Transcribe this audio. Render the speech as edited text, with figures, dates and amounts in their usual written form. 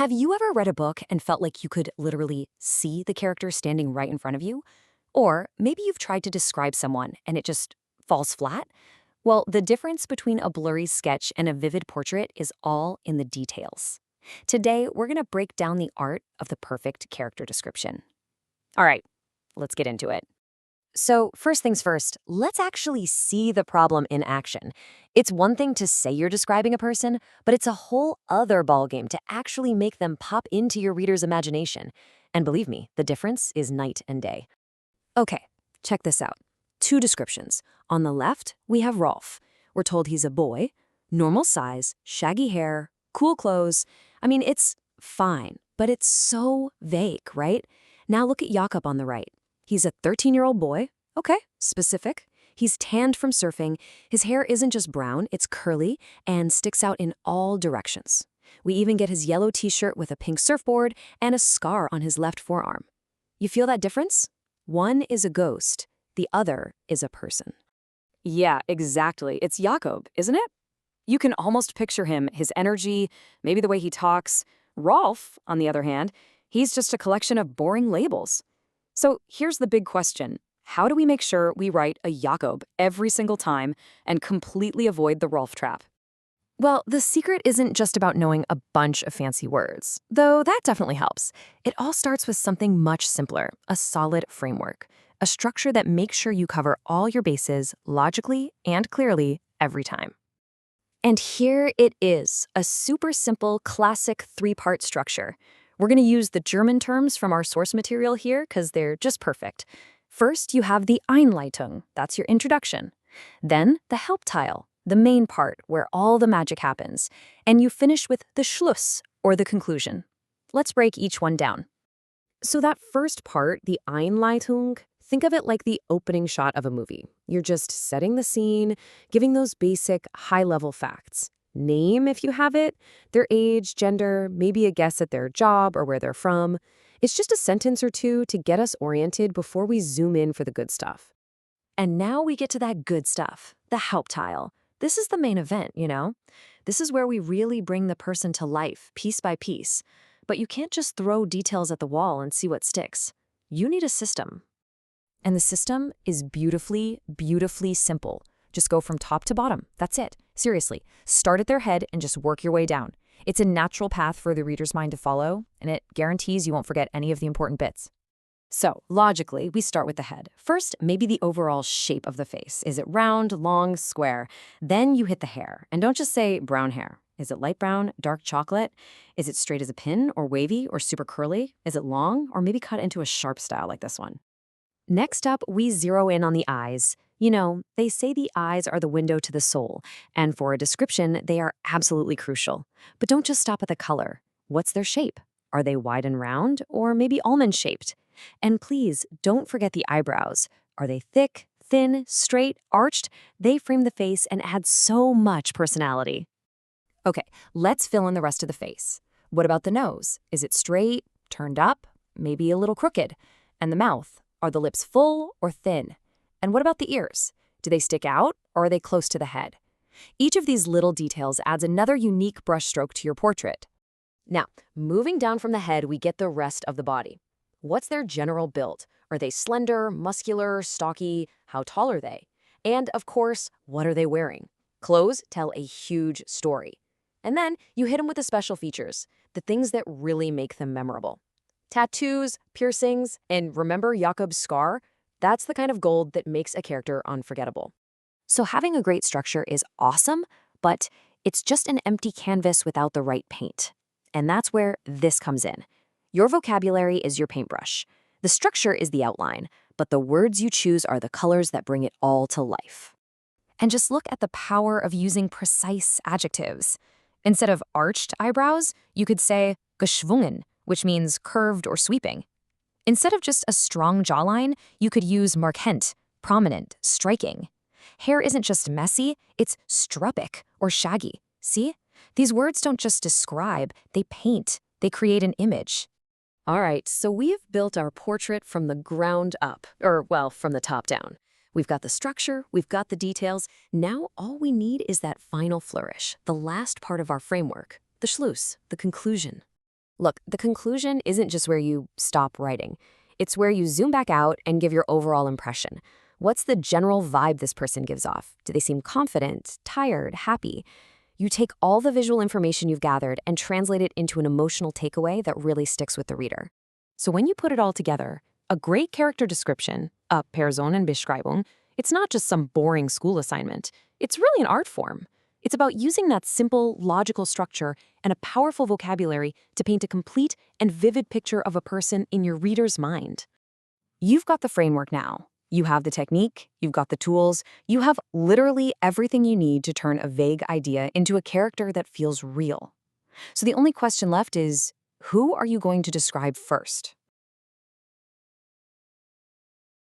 Have you ever read a book and felt like you could literally see the character standing right in front of you? Or maybe you've tried to describe someone and it just falls flat? Well, the difference between a blurry sketch and a vivid portrait is all in the details. Today, we're going to break down the art of the perfect character description. All right, let's get into it. So, first things first, let's actually see the problem in action. It's one thing to say you're describing a person, but it's a whole other ballgame to actually make them pop into your reader's imagination. And believe me, the difference is night and day. Okay, check this out. Two descriptions. On the left, we have Rolf. We're told he's a boy, normal size, shaggy hair, cool clothes. It's fine, but it's so vague, right? Now look at Jakob on the right. He's a 13-year-old boy. Okay, specific. He's tanned from surfing. His hair isn't just brown, it's curly and sticks out in all directions. We even get his yellow t-shirt with a pink surfboard and a scar on his left forearm. You feel that difference? One is a ghost, the other is a person. Yeah, exactly. It's Jakob, isn't it? You can almost picture him, his energy, maybe the way he talks. Rolf, on the other hand, he's just a collection of boring labels. So here's the big question. How do we make sure we write a Jakob every single time and completely avoid the Rolf trap? Well, the secret isn't just about knowing a bunch of fancy words, though that definitely helps. It all starts with something much simpler, a solid framework, a structure that makes sure you cover all your bases logically and clearly every time. And here it is, a super simple, classic three-part structure. We're going to use the German terms from our source material here because they're just perfect. First, you have the Einleitung, that's your introduction. Then, the Hauptteil, the main part where all the magic happens. And you finish with the Schluss, or the conclusion. Let's break each one down. So that first part, the Einleitung, think of it like the opening shot of a movie. You're just setting the scene, giving those basic, high-level facts. Name, if you have it, their age, gender, maybe a guess at their job or where they're from. It's just a sentence or two to get us oriented before we zoom in for the good stuff. And now we get to that good stuff, the Hauptteil. This is the main event, you know? This is where we really bring the person to life, piece by piece. But you can't just throw details at the wall and see what sticks. You need a system. And the system is beautifully, beautifully simple. Just go from top to bottom. That's it. Seriously, start at their head and just work your way down. It's a natural path for the reader's mind to follow, and it guarantees you won't forget any of the important bits. So, logically, we start with the head. First, maybe the overall shape of the face. Is it round, long, square? Then you hit the hair. And don't just say brown hair. Is it light brown, dark chocolate? Is it straight as a pin, or wavy, or super curly? Is it long, or maybe cut into a sharp style like this one? Next up, we zero in on the eyes. You know, they say the eyes are the window to the soul, and for a description, they are absolutely crucial. But don't just stop at the color. What's their shape? Are they wide and round, or maybe almond-shaped? And please, don't forget the eyebrows. Are they thick, thin, straight, arched? They frame the face and add so much personality. Okay, let's fill in the rest of the face. What about the nose? Is it straight, turned up, maybe a little crooked? And the mouth? Are the lips full or thin? And what about the ears? Do they stick out or are they close to the head? Each of these little details adds another unique brushstroke to your portrait. Now, moving down from the head, we get the rest of the body. What's their general build? Are they slender, muscular, stocky? How tall are they? And, of course, what are they wearing? Clothes tell a huge story. And then you hit them with the special features, the things that really make them memorable. Tattoos, piercings, and remember Jakob's scar? That's the kind of gold that makes a character unforgettable. So having a great structure is awesome, but it's just an empty canvas without the right paint. And that's where this comes in. Your vocabulary is your paintbrush. The structure is the outline, but the words you choose are the colors that bring it all to life. And just look at the power of using precise adjectives. Instead of arched eyebrows, you could say geschwungen, which means curved or sweeping. Instead of just a strong jawline, you could use markant, prominent, striking. Hair isn't just messy, it's struppic or shaggy. See? These words don't just describe, they paint, they create an image. All right, so we have built our portrait from the ground up, or well, from the top down. We've got the structure, we've got the details. Now all we need is that final flourish, the last part of our framework, the Schluss, the conclusion. Look, the conclusion isn't just where you stop writing. It's where you zoom back out and give your overall impression. What's the general vibe this person gives off? Do they seem confident, tired, happy? You take all the visual information you've gathered and translate it into an emotional takeaway that really sticks with the reader. So when you put it all together, a great character description, a Personenbeschreibung, it's not just some boring school assignment. It's really an art form. It's about using that simple, logical structure and a powerful vocabulary to paint a complete and vivid picture of a person in your reader's mind. You've got the framework now. You have the technique, you've got the tools, you have literally everything you need to turn a vague idea into a character that feels real. So the only question left is, who are you going to describe first?